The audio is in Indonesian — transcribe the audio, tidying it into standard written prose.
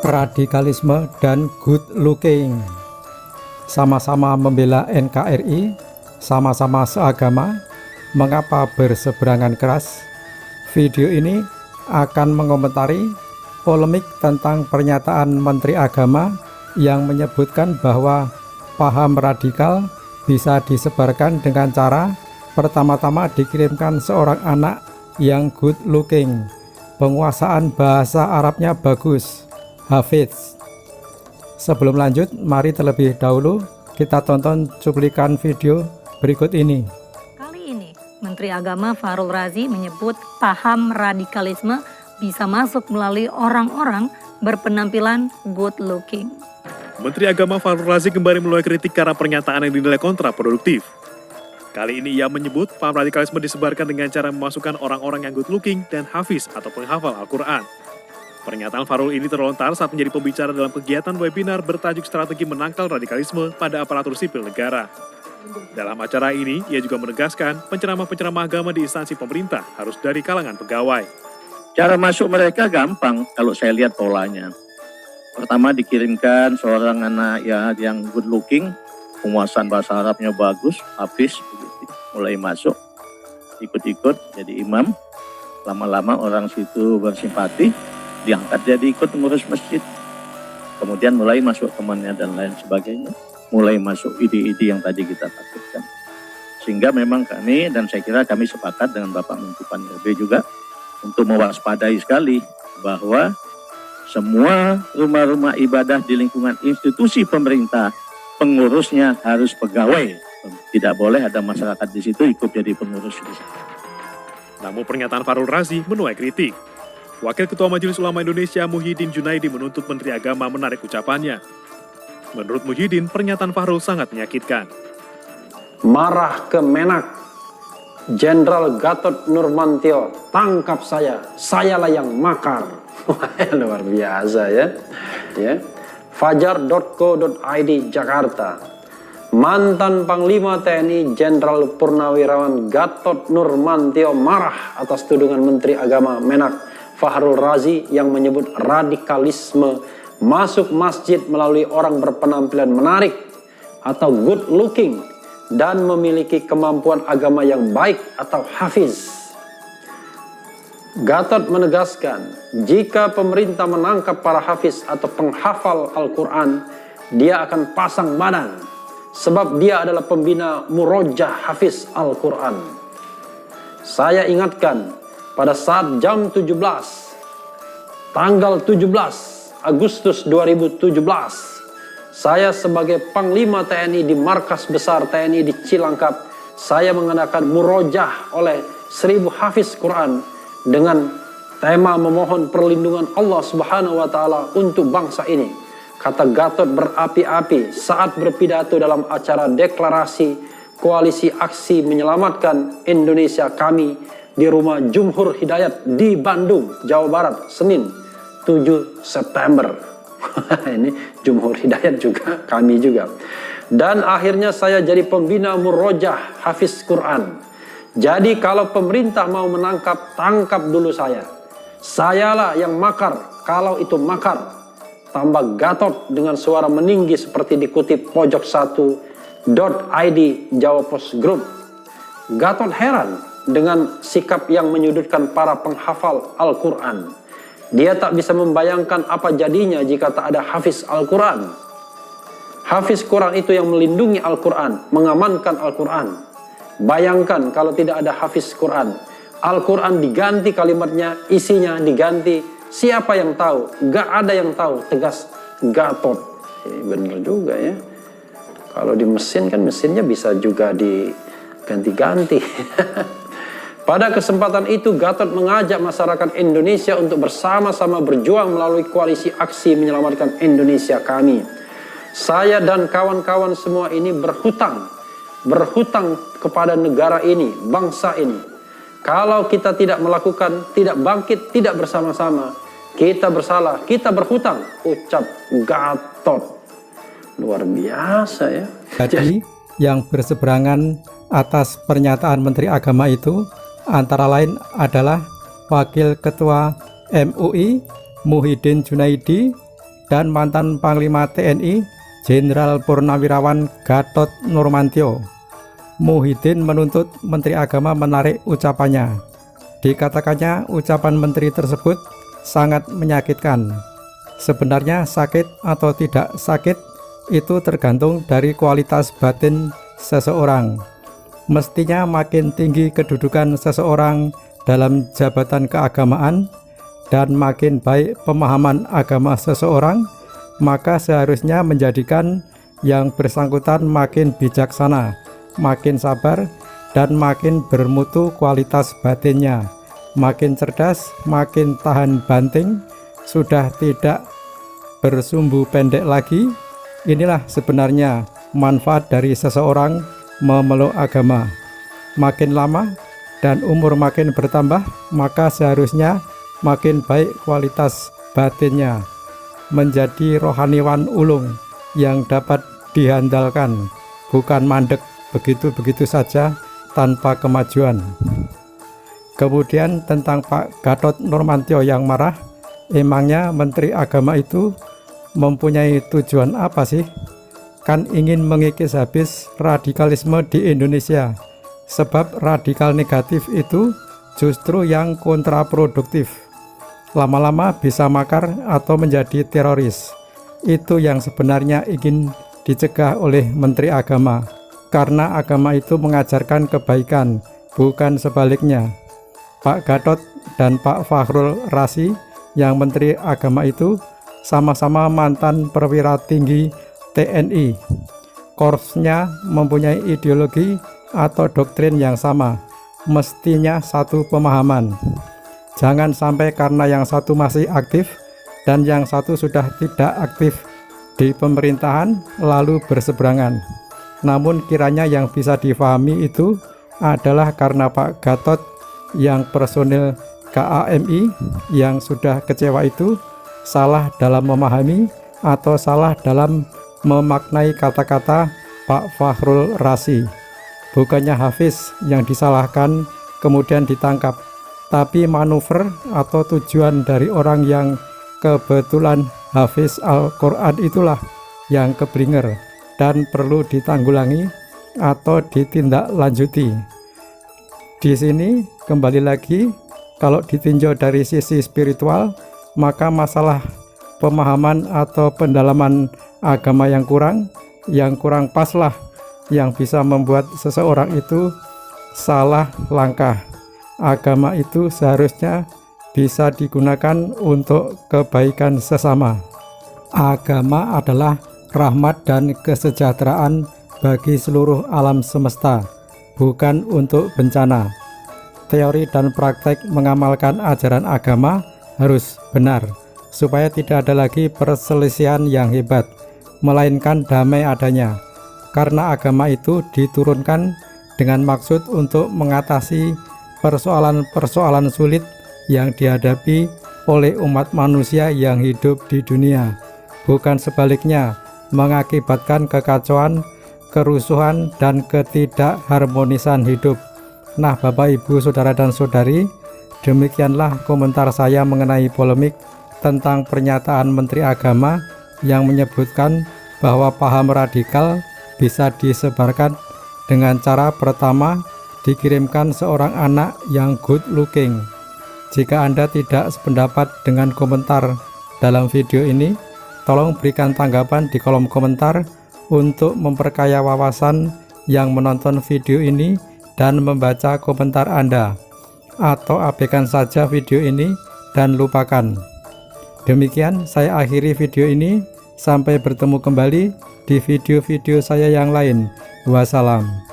radikalisme dan good looking. Sama-sama membela NKRI, sama-sama seagama, mengapa berseberangan keras? Video ini akan mengomentari polemik tentang pernyataan Menteri Agama yang menyebutkan bahwa paham radikal bisa disebarkan dengan cara pertama-tama dikirimkan seorang anak yang good looking, penguasaan bahasa Arabnya bagus, Hafiz. Sebelum lanjut, mari terlebih dahulu kita tonton cuplikan video berikut ini. Kali ini, Menteri Agama Fahrul Razi menyebut paham radikalisme bisa masuk melalui orang-orang berpenampilan good looking. Menteri Agama Fahrul Razi kembali menuai kritik karena pernyataan yang dinilai kontraproduktif. Kali ini ia menyebut paham radikalisme disebarkan dengan cara memasukkan orang-orang yang good looking dan hafiz atau penghafal Al-Quran. Pernyataan Fahrul ini terlontar saat menjadi pembicara dalam kegiatan webinar bertajuk Strategi Menangkal Radikalisme pada Aparatur Sipil Negara. Dalam acara ini, ia juga menegaskan penceramah-penceramah agama di instansi pemerintah harus dari kalangan pegawai. Cara masuk mereka gampang kalau saya lihat polanya. Pertama dikirimkan seorang anak ya yang good looking, penguasaan bahasa Arabnya bagus, hafiz, mulai masuk, ikut-ikut jadi imam. Lama-lama orang situ bersimpati, diangkat jadi ikut mengurus masjid. Kemudian mulai masuk temannya dan lain sebagainya. Mulai masuk ide-ide yang tadi kita takutkan. Sehingga memang kami, dan saya kira kami sepakat dengan Bapak Menko PAN-RB juga, untuk mewaspadai sekali bahwa semua rumah-rumah ibadah di lingkungan institusi pemerintah, pengurusnya harus pegawai. Tidak boleh ada masyarakat di situ ikut jadi pengurus. Namun pernyataan Fahrul Razi menuai kritik. Wakil Ketua Majelis Ulama Indonesia Muhyiddin Junaidi menuntut Menteri Agama menarik ucapannya. Menurut Muhyiddin, pernyataan Fahrul sangat menyakitkan. Marah ke Menak, Jenderal Gatot Nurmantio, tangkap sayalah yang makar. Luar biasa ya. Fajar.co.id Jakarta. Mantan Panglima TNI Jenderal Purnawirawan Gatot Nurmantio marah atas tudingan Menteri Agama Menak Fahrul Razi yang menyebut radikalisme masuk masjid melalui orang berpenampilan menarik atau good looking dan memiliki kemampuan agama yang baik atau hafiz. Gatot menegaskan, jika pemerintah menangkap para hafiz atau penghafal Al-Quran, dia akan pasang badan, sebab dia adalah pembina Murojah Hafiz Al-Quran. Saya ingatkan, pada saat jam 17, tanggal 17 Agustus 2017, saya sebagai Panglima TNI di Markas Besar TNI di Cilangkap, saya mengadakan Murojah oleh 1000 hafiz Quran dengan tema memohon perlindungan Allah Subhanahu wa Ta'ala untuk bangsa ini. Kata Gatot berapi-api saat berpidato dalam acara deklarasi Koalisi Aksi Menyelamatkan Indonesia kami di Rumah Jumhur Hidayat di Bandung, Jawa Barat, Senin 7 September. Ini Jumhur Hidayat juga, kami juga. Dan akhirnya saya jadi pembina Murojah Hafiz Quran. Jadi kalau pemerintah mau menangkap, tangkap dulu saya. Sayalah yang makar, kalau itu makar. Tambah Gatot dengan suara meninggi seperti dikutip pojok1.id Jawa Post Group. Gatot heran dengan sikap yang menyudutkan para penghafal Al-Quran. Dia tak bisa membayangkan apa jadinya jika tak ada hafiz Al-Quran. Hafiz Quran itu yang melindungi Al-Quran, mengamankan Al-Quran. Bayangkan kalau tidak ada hafiz Quran. Al-Quran diganti kalimatnya, isinya diganti. Siapa yang tahu? Gak ada yang tahu, tegas Gatot. Bener juga ya. Kalau di mesin kan mesinnya bisa juga diganti-ganti. Pada kesempatan itu Gatot mengajak masyarakat Indonesia untuk bersama-sama berjuang melalui Koalisi Aksi Menyelamatkan Indonesia kami. Saya dan kawan-kawan semua ini berhutang kepada negara ini, bangsa ini. Kalau kita tidak melakukan, tidak bangkit, tidak bersama-sama, kita bersalah, kita berhutang, ucap Gatot. Luar biasa ya. Jadi yang berseberangan atas pernyataan Menteri Agama itu antara lain adalah Wakil Ketua MUI Muhyiddin Junaidi dan mantan Panglima TNI Jenderal Purnawirawan Gatot Nurmantio. Muhyiddin menuntut Menteri Agama menarik ucapannya. Dikatakannya ucapan menteri tersebut sangat menyakitkan. Sebenarnya sakit atau tidak sakit itu tergantung dari kualitas batin seseorang. Mestinya makin tinggi kedudukan seseorang dalam jabatan keagamaan dan makin baik pemahaman agama seseorang, maka seharusnya menjadikan yang bersangkutan makin bijaksana, makin sabar, dan makin bermutu kualitas batinnya, makin cerdas, makin tahan banting, sudah tidak bersumbu pendek lagi. Inilah sebenarnya manfaat dari seseorang memeluk agama. Makin lama dan umur makin bertambah, maka seharusnya makin baik kualitas batinnya, menjadi rohaniwan ulung yang dapat diandalkan, bukan mandek begitu-begitu saja tanpa kemajuan. Kemudian tentang Pak Gatot Nurmantio yang marah, emangnya Menteri Agama itu mempunyai tujuan apa sih? Kan ingin mengikis habis radikalisme di Indonesia, sebab radikal negatif itu justru yang kontraproduktif. Lama-lama bisa makar atau menjadi teroris. Itu yang sebenarnya ingin dicegah oleh Menteri Agama, karena agama itu mengajarkan kebaikan, bukan sebaliknya. Pak Gatot dan Pak Fakhrul Razi yang Menteri Agama itu sama-sama mantan perwira tinggi TNI. Korpsnya mempunyai ideologi atau doktrin yang sama, mestinya satu pemahaman. Jangan sampai karena yang satu masih aktif dan yang satu sudah tidak aktif di pemerintahan lalu berseberangan. Namun kiranya yang bisa difahami itu adalah karena Pak Gatot yang personil KAMI yang sudah kecewa itu salah dalam memahami atau salah dalam memaknai kata-kata Pak Fakhrul Razi. Bukannya Hafiz yang disalahkan kemudian ditangkap, tapi manuver atau tujuan dari orang yang kebetulan Hafiz Al-Quran itulah yang keblinger dan perlu ditanggulangi atau ditindaklanjuti. Di sini kembali lagi, kalau ditinjau dari sisi spiritual, maka masalah pemahaman atau pendalaman agama yang kurang paslah yang bisa membuat seseorang itu salah langkah. Agama itu seharusnya bisa digunakan untuk kebaikan sesama. Agama adalah rahmat dan kesejahteraan bagi seluruh alam semesta, bukan untuk bencana. Teori dan praktek mengamalkan ajaran agama harus benar, supaya tidak ada lagi perselisihan yang hebat, melainkan damai adanya. Karena agama itu diturunkan dengan maksud untuk mengatasi persoalan-persoalan sulit yang dihadapi oleh umat manusia yang hidup di dunia, bukan sebaliknya mengakibatkan kekacauan, kerusuhan, dan ketidakharmonisan hidup. Nah, Bapak, Ibu, Saudara, dan Saudari, demikianlah komentar saya mengenai polemik tentang pernyataan Menteri Agama yang menyebutkan bahwa paham radikal bisa disebarkan dengan cara pertama dikirimkan seorang anak yang good looking. Jika Anda tidak sependapat dengan komentar dalam video ini, tolong berikan tanggapan di kolom komentar untuk memperkaya wawasan yang menonton video ini dan membaca komentar Anda, atau abaikan saja video ini dan lupakan. Demikian saya akhiri video ini. Sampai bertemu kembali di video-video saya yang lain. Wassalam.